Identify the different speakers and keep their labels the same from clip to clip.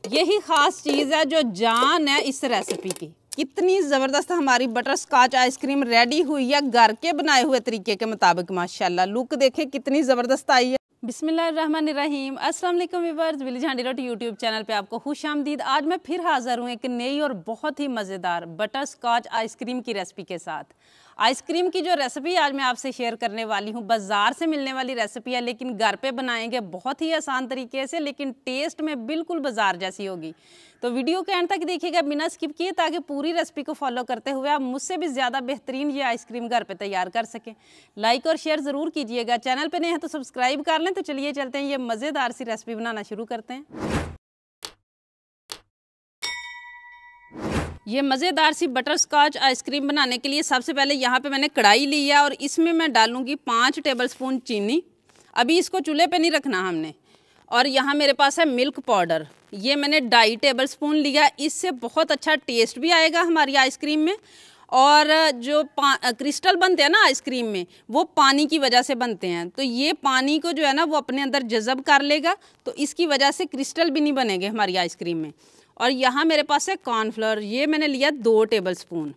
Speaker 1: यही ख़ास चीज़ है जो जान है इस रेसिपी की। कितनी ज़बरदस्त हमारी बटर स्कॉच आइसक्रीम रेडी हुई है घर के बनाए हुए तरीके के मुताबिक। माशाल्लाह लुक देखें कितनी ज़बरदस्त आई है। बिस्मिल्लाहिर्रहमानिर्रहीम, अस्सलाम वालेकुम व्यूअर्स, विलेज हांडी रोटी यूट्यूब चैनल पे आपको खुश आमदीद। आज मैं फिर हाज़िर हूँ एक नई और बहुत ही मज़ेदार बटर स्कॉच आइसक्रीम की रेसिपी के साथ। आइसक्रीम की जो रेसिपी आज मैं आपसे शेयर करने वाली हूँ, बाज़ार से मिलने वाली रेसिपी है, लेकिन घर पे बनाएंगे बहुत ही आसान तरीके से, लेकिन टेस्ट में बिल्कुल बाज़ार जैसी होगी। तो वीडियो के एंड तक देखिएगा बिना स्किप किए, ताकि पूरी रेसिपी को फॉलो करते हुए आप मुझसे भी ज़्यादा बेहतरीन ये आइसक्रीम घर पे तैयार कर सकें। लाइक और शेयर ज़रूर कीजिएगा, चैनल पे नए हैं तो सब्सक्राइब कर लें। तो चलिए चलते हैं, ये मज़ेदार सी रेसिपी बनाना शुरू करते हैं। ये मज़ेदार सी बटर स्कॉच आइसक्रीम बनाने के लिए सबसे पहले यहाँ पे मैंने कढ़ाई ली है और इसमें मैं डालूँगी 5 टेबलस्पून चीनी। अभी इसको चूल्हे पे नहीं रखना हमने। और यहाँ मेरे पास है मिल्क पाउडर, ये मैंने 2.5 टेबलस्पून लिया। इससे बहुत अच्छा टेस्ट भी आएगा हमारी आइसक्रीम में। और जो क्रिस्टल बनते हैं ना आइसक्रीम में, वो पानी की वजह से बनते हैं, तो ये पानी को जो है ना वो अपने अंदर जज़ब कर लेगा, तो इसकी वजह से क्रिस्टल भी नहीं बनेंगे हमारी आइसक्रीम में। और यहाँ मेरे पास है कॉर्नफ्लोर, ये मैंने लिया 2 टेबलस्पून।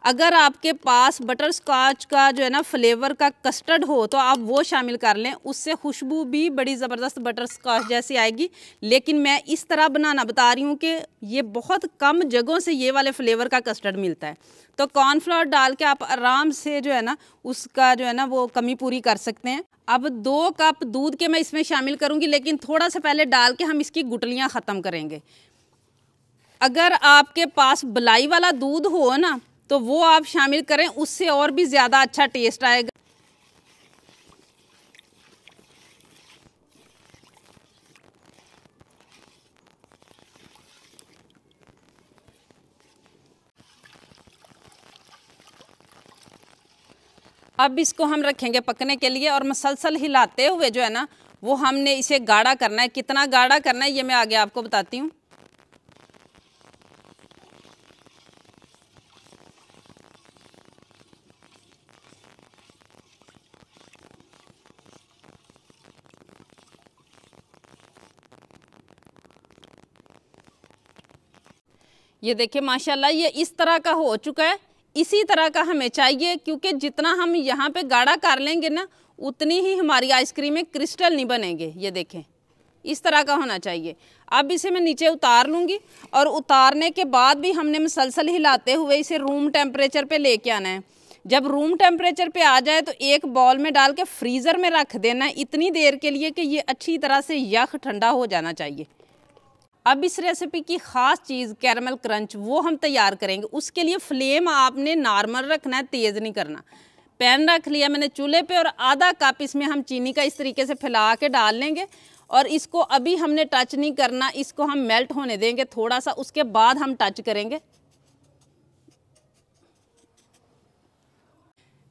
Speaker 1: अगर आपके पास बटर स्कॉच का जो है ना फ्लेवर का कस्टर्ड हो तो आप वो शामिल कर लें, उससे खुशबू भी बड़ी ज़बरदस्त बटर स्कॉच जैसी आएगी। लेकिन मैं इस तरह बनाना बता रही हूँ कि ये बहुत कम जगहों से ये वाले फ्लेवर का कस्टर्ड मिलता है। तो कॉर्नफ्लोर डाल के आप आराम से जो है ना उसका जो है ना वो कमी पूरी कर सकते हैं। अब 2 कप दूध के मैं इसमें शामिल करूँगी, लेकिन थोड़ा सा पहले डाल के हम इसकी गुठलियाँ ख़त्म करेंगे। अगर आपके पास बलाई वाला दूध हो ना तो वो आप शामिल करें, उससे और भी ज़्यादा अच्छा टेस्ट आएगा। अब इसको हम रखेंगे पकने के लिए और मसलसल हिलाते हुए जो है ना वो हमने इसे गाढ़ा करना है। कितना गाढ़ा करना है ये मैं आगे आपको बताती हूँ। ये देखिए माशाल्लाह ये इस तरह का हो चुका है। इसी तरह का हमें चाहिए, क्योंकि जितना हम यहाँ पे गाढ़ा कर लेंगे ना उतनी ही हमारी आइसक्रीम में क्रिस्टल नहीं बनेंगे। ये देखें इस तरह का होना चाहिए। अब इसे मैं नीचे उतार लूँगी और उतारने के बाद भी हमने मसलसल हिलाते हुए इसे रूम टेम्परेचर पे लेके आना है। जब रूम टेम्परेचर पे आ जाए तो एक बॉल में डाल के फ्रीज़र में रख देना है इतनी देर के लिए कि ये अच्छी तरह से यख ठंडा हो जाना चाहिए। अब इस रेसिपी की ख़ास चीज़ कैरमल क्रंच वो हम तैयार करेंगे। उसके लिए फ्लेम आपने नॉर्मल रखना है, तेज़ नहीं करना। पैन रख लिया मैंने चूल्हे पे और आधा कप इसमें हम चीनी का इस तरीके से फैला के डाल लेंगे। और इसको अभी हमने टच नहीं करना, इसको हम मेल्ट होने देंगे थोड़ा सा, उसके बाद हम टच करेंगे।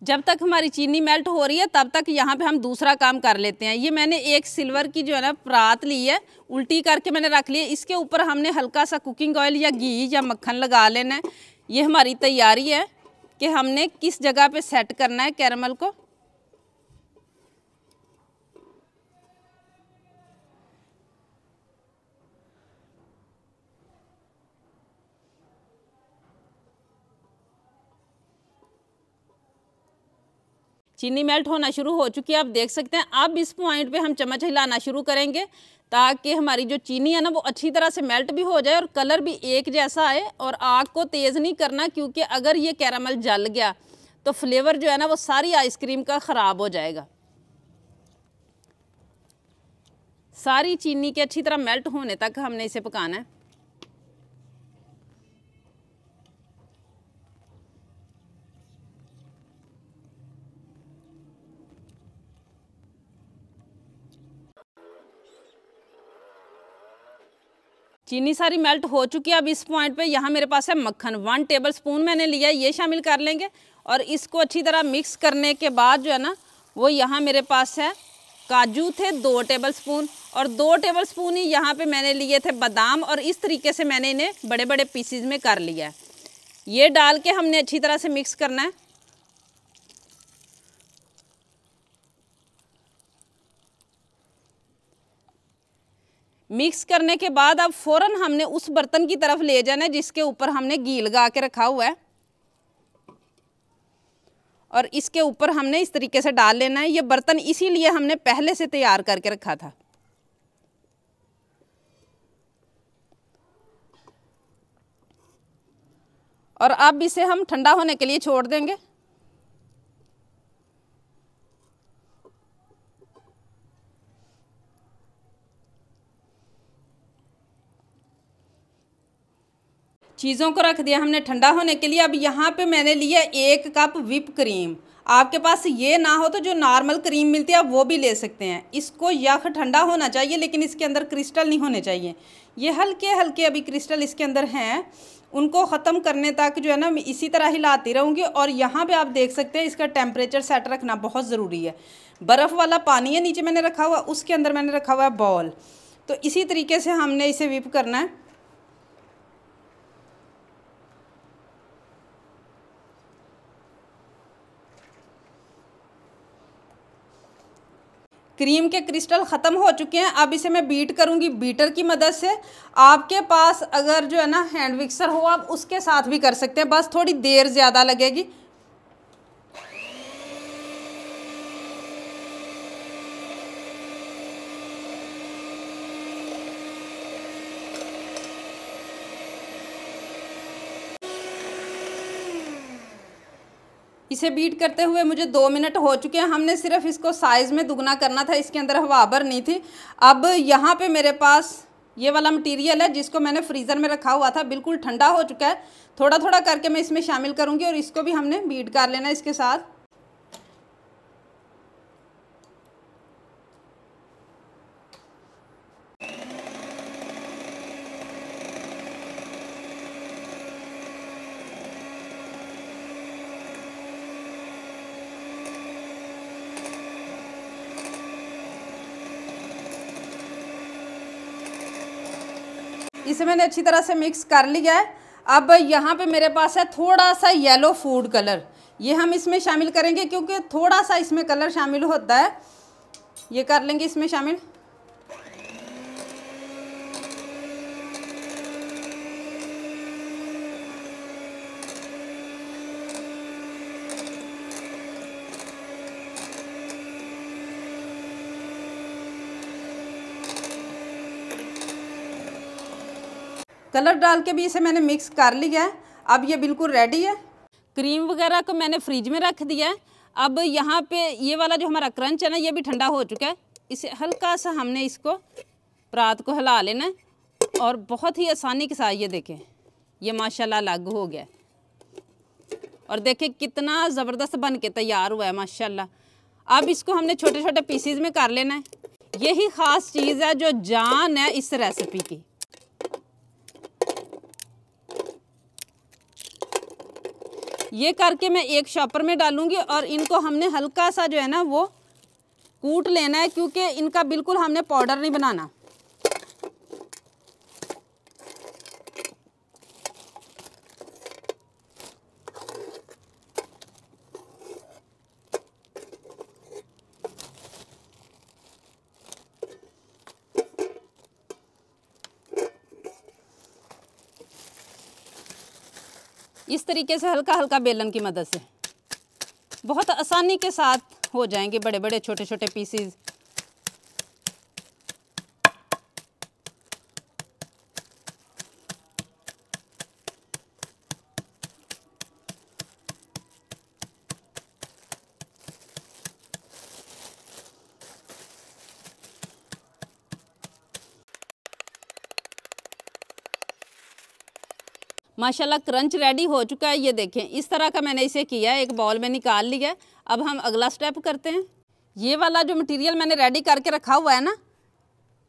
Speaker 1: जब तक हमारी चीनी मेल्ट हो रही है तब तक यहाँ पे हम दूसरा काम कर लेते हैं। ये मैंने एक सिल्वर की जो है ना परात ली है, उल्टी करके मैंने रख ली है। इसके ऊपर हमने हल्का सा कुकिंग ऑयल या घी या मक्खन लगा लेना है। ये हमारी तैयारी है कि हमने किस जगह पे सेट करना है कैरमल को। चीनी मेल्ट होना शुरू हो चुकी है, आप देख सकते हैं। अब इस पॉइंट पे हम चम्मच हिलाना शुरू करेंगे ताकि हमारी जो चीनी है ना वो अच्छी तरह से मेल्ट भी हो जाए और कलर भी एक जैसा आए। और आग को तेज़ नहीं करना, क्योंकि अगर ये कैरामल जल गया तो फ्लेवर जो है ना वो सारी आइसक्रीम का ख़राब हो जाएगा। सारी चीनी के अच्छी तरह मेल्ट होने तक हमने इसे पकाना है। चीनी सारी मेल्ट हो चुकी है। अब इस पॉइंट पे यहाँ मेरे पास है मक्खन, 1 टेबलस्पून मैंने लिया, ये शामिल कर लेंगे। और इसको अच्छी तरह मिक्स करने के बाद जो है ना वो यहाँ मेरे पास है काजू थे 2 टेबलस्पून, और 2 टेबलस्पून ही यहाँ पे मैंने लिए थे बादाम। और इस तरीके से मैंने इन्हें बड़े बड़े पीसीज में कर लिया है। ये डाल के हमने अच्छी तरह से मिक्स करना है। मिक्स करने के बाद अब फ़ौरन हमने उस बर्तन की तरफ ले जाना है जिसके ऊपर हमने घी लगा के रखा हुआ है, और इसके ऊपर हमने इस तरीके से डाल लेना है। ये बर्तन इसीलिए हमने पहले से तैयार करके रखा था। और अब इसे हम ठंडा होने के लिए छोड़ देंगे। चीज़ों को रख दिया हमने ठंडा होने के लिए। अब यहाँ पे मैंने लिया 1 कप व्हिप क्रीम। आपके पास ये ना हो तो जो नॉर्मल क्रीम मिलती है आप वो भी ले सकते हैं। इसको यख ठंडा होना चाहिए, लेकिन इसके अंदर क्रिस्टल नहीं होने चाहिए। ये हल्के हल्के अभी क्रिस्टल इसके अंदर हैं, उनको ख़त्म करने तक जो है ना मैं इसी तरह हिलाती रहूँगी। और यहाँ पे आप देख सकते हैं इसका टेम्परेचर सेट रखना बहुत ज़रूरी है। बर्फ़ वाला पानी है नीचे मैंने रखा हुआ, उसके अंदर मैंने रखा हुआ है बॉल। तो इसी तरीके से हमने इसे व्हिप करना है। क्रीम के क्रिस्टल ख़त्म हो चुके हैं। अब इसे मैं बीट करूँगी बीटर की मदद से। आपके पास अगर जो है ना हैंड मिक्सर हो आप उसके साथ भी कर सकते हैं, बस थोड़ी देर ज़्यादा लगेगी। इसे बीट करते हुए मुझे 2 मिनट हो चुके हैं। हमने सिर्फ इसको साइज़ में दुगना करना था, इसके अंदर हवा भर नहीं थी। अब यहाँ पे मेरे पास ये वाला मटेरियल है जिसको मैंने फ्रीज़र में रखा हुआ था, बिल्कुल ठंडा हो चुका है। थोड़ा थोड़ा करके मैं इसमें शामिल करूँगी और इसको भी हमने बीट कर लेना इसके साथ। इसे मैंने अच्छी तरह से मिक्स कर लिया है। अब यहाँ पे मेरे पास है थोड़ा सा येलो फूड कलर, ये हम इसमें शामिल करेंगे क्योंकि थोड़ा सा इसमें कलर शामिल होता है। ये कर लेंगे इसमें शामिल। कलर डाल के भी इसे मैंने मिक्स कर लिया है। अब ये बिल्कुल रेडी है। क्रीम वगैरह को मैंने फ्रिज में रख दिया है। अब यहाँ पे ये वाला जो हमारा क्रंच है ना ये भी ठंडा हो चुका है। इसे हल्का सा हमने इसको परात को हिला लेना है और बहुत ही आसानी के साथ ये देखें ये माशाल्लाह अलग हो गया और देखें कितना ज़बरदस्त बन के तैयार हुआ है माशाल्लाह। अब इसको हमने छोटे छोटे पीसीज में कर लेना है। यही ख़ास चीज़ है जो जान है इस रेसिपी की। ये करके मैं एक शॉपर में डालूंगी और इनको हमने हल्का सा जो है ना वो कूट लेना है क्योंकि इनका बिल्कुल हमने पाउडर नहीं बनाना। इस तरीके से हल्का हल्का बेलन की मदद से बहुत आसानी के साथ हो जाएंगे बड़े बड़े छोटे छोटे पीसीज। माशाल्लाह क्रंच रेडी हो चुका है। ये देखें इस तरह का मैंने इसे किया है, एक बाउल में निकाल लिया है। अब हम अगला स्टेप करते हैं। ये वाला जो मटेरियल मैंने रेडी करके रखा हुआ है ना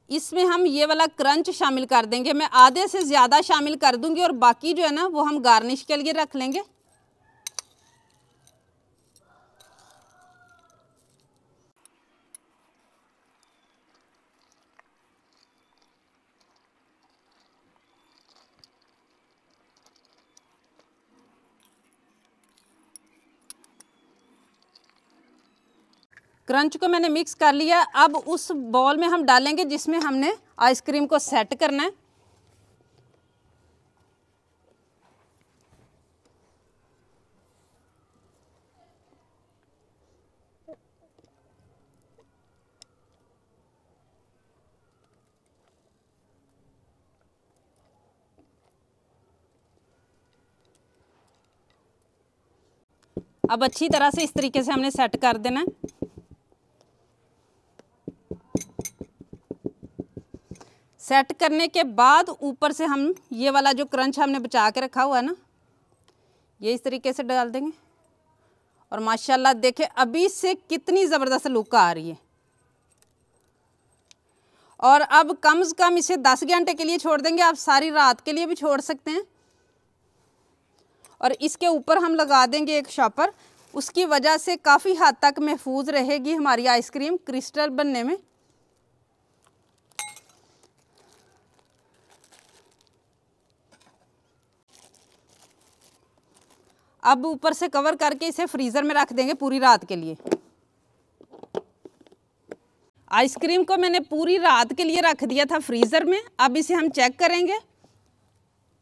Speaker 1: इसमें हम ये वाला क्रंच शामिल कर देंगे। मैं आधे से ज़्यादा शामिल कर दूंगी और बाकी जो है ना वो हम गार्निश के लिए रख लेंगे। क्रंच को मैंने मिक्स कर लिया। अब उस बॉल में हम डालेंगे जिसमें हमने आइसक्रीम को सेट करना है। अब अच्छी तरह से इस तरीके से हमने सेट कर देना है। सेट करने के बाद ऊपर से हम ये वाला जो क्रंच हमने बचा के रखा हुआ है ना, ये इस तरीके से डाल देंगे। और माशाल्लाह देखें अभी से कितनी ज़बरदस्त लुक आ रही है। और अब कम से कम इसे 10 घंटे के लिए छोड़ देंगे, आप सारी रात के लिए भी छोड़ सकते हैं। और इसके ऊपर हम लगा देंगे एक शॉपर, उसकी वजह से काफ़ी हद तक महफूज रहेगी हमारी आइसक्रीम क्रिस्टल बनने में। अब ऊपर से कवर करके इसे फ्रीज़र में रख देंगे पूरी रात के लिए। आइसक्रीम को मैंने पूरी रात के लिए रख दिया था फ्रीज़र में। अब इसे हम चेक करेंगे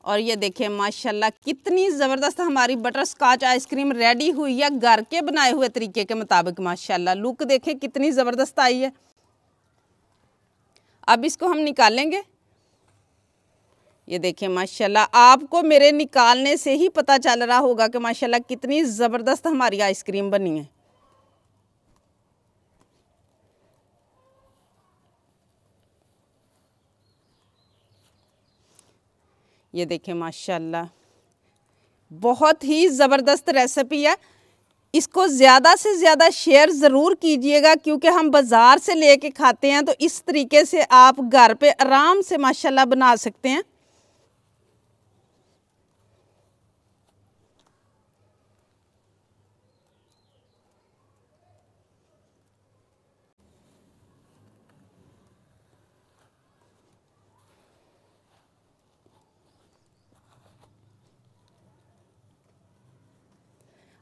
Speaker 1: और ये देखिए माशाल्लाह कितनी ज़बरदस्त हमारी बटर स्कॉच आइसक्रीम रेडी हुई है घर के बनाए हुए तरीके के मुताबिक। माशाल्लाह लुक देखें कितनी ज़बरदस्त आई है। अब इसको हम निकालेंगे। ये देखिए माशाल्लाह आपको मेरे निकालने से ही पता चल रहा होगा कि माशाल्लाह कितनी ज़बरदस्त हमारी आइसक्रीम बनी है। ये देखिए माशाल्लाह बहुत ही ज़बरदस्त रेसिपी है। इसको ज़्यादा से ज़्यादा शेयर ज़रूर कीजिएगा, क्योंकि हम बाज़ार से लेके खाते हैं, तो इस तरीके से आप घर पे आराम से माशाल्लाह बना सकते हैं।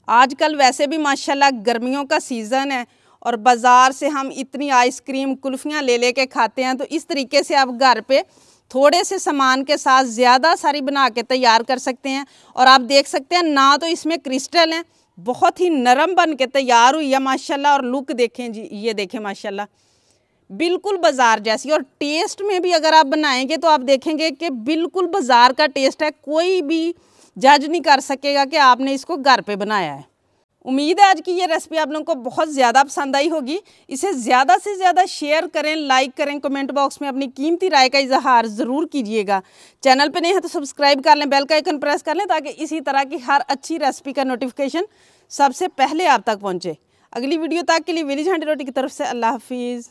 Speaker 1: आजकल वैसे भी माशाल्लाह गर्मियों का सीज़न है और बाज़ार से हम इतनी आइसक्रीम कुल्फ़ियाँ ले लेके खाते हैं, तो इस तरीके से आप घर पे थोड़े से सामान के साथ ज़्यादा सारी बना के तैयार कर सकते हैं। और आप देख सकते हैं ना तो इसमें क्रिस्टल हैं, बहुत ही नरम बन के तैयार हुई है माशाल्लाह। और लुक देखें जी, ये देखें माशाल्लाह बिल्कुल बाज़ार जैसी। और टेस्ट में भी अगर आप बनाएंगे तो आप देखेंगे कि बिल्कुल बाज़ार का टेस्ट है। कोई भी जज नहीं कर सकेगा कि आपने इसको घर पे बनाया है। उम्मीद है आज की ये रेसिपी आप लोगों को बहुत ज़्यादा पसंद आई होगी। इसे ज़्यादा से ज़्यादा शेयर करें, लाइक करें, कमेंट बॉक्स में अपनी कीमती राय का इजहार ज़रूर कीजिएगा। चैनल पे नहीं है तो सब्सक्राइब कर लें, बेल का आइकन प्रेस कर लें, ताकि इसी तरह की हर अच्छी रेसिपी का नोटिफिकेशन सबसे पहले आप तक पहुँचे। अगली वीडियो तक के लिए विलेज हांडी रोटी की तरफ से अल्लाह हाफिज़।